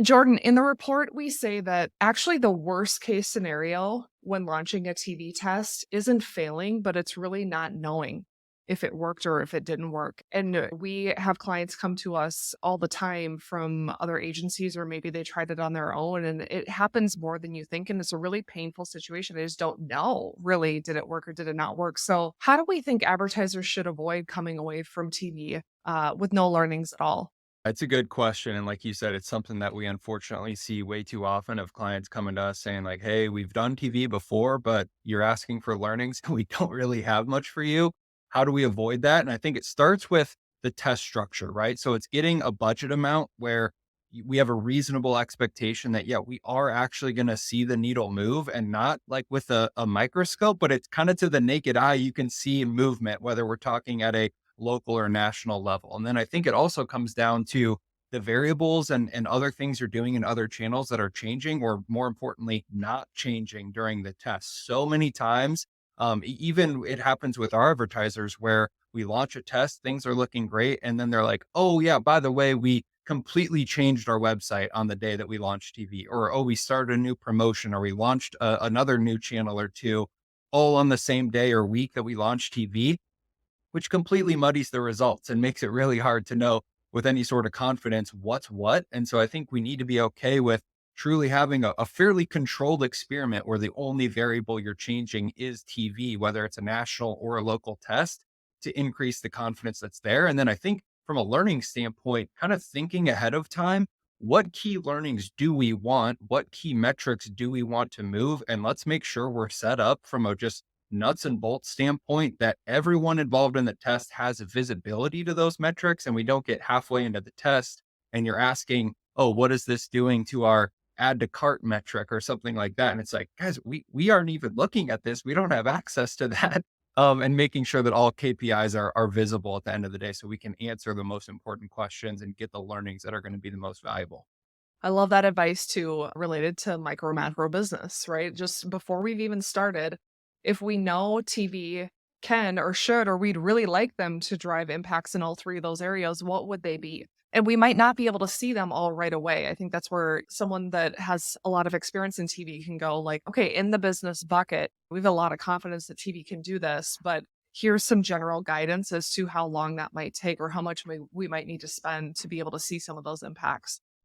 Jordan, in the report, we say that actually the worst case scenario when launching a TV test isn't failing, but it's really not knowing if it worked or if it didn't work. And we have clients come to us all the time from other agencies, or maybe they tried it on their own, and it happens more than you think. And it's a really painful situation. They just don't know really, did it work or did it not work? So, how do we think advertisers should avoid coming away from TV with no learnings at all? It's a good question. And like you said, it's something that we unfortunately see way too often of clients coming to us saying, like, hey, we've done TV before, but you're asking for learnings and we don't really have much for you. How do we avoid that? And I think it starts with the test structure, right? So it's getting a budget amount where we have a reasonable expectation that, yeah, we are actually going to see the needle move and not like with a microscope, but it's kind of to the naked eye, you can see movement, whether we're talking at a local or national level. And then I think it also comes down to the variables and other things you're doing in other channels that are changing, or more importantly, not changing during the test. So many times, even it happens with our advertisers where we launch a test, things are looking great. And then they're like, oh, yeah, by the way, we completely changed our website on the day that we launched TV, or oh, we started a new promotion, or we launched another new channel or two all on the same day or week that we launched TV, which completely muddies the results and makes it really hard to know with any sort of confidence what's what. And so I think we need to be okay with truly having a fairly controlled experiment where the only variable you're changing is TV, whether it's a national or a local test, to increase the confidence that's there. And then I think from a learning standpoint, kind of thinking ahead of time, what key learnings do we want? What key metrics do we want to move? And let's make sure we're set up from a just nuts and bolts standpoint that everyone involved in the test has visibility to those metrics, and we don't get halfway into the test and you're asking, oh, what is this doing to our add to cart metric or something like that? And it's like, guys, we aren't even looking at this. We don't have access to that. And making sure that all KPIs are visible at the end of the day so we can answer the most important questions and get the learnings that are going to be the most valuable. I love that advice too, related to micro macro business, right? Just before we've even started, if we know TV can or should, or we'd really like them to drive impacts in all three of those areas, what would they be? And we might not be able to see them all right away. I think that's where someone that has a lot of experience in TV can go, like, okay, in the business bucket, we have a lot of confidence that TV can do this, but here's some general guidance as to how long that might take or how much we might need to spend to be able to see some of those impacts.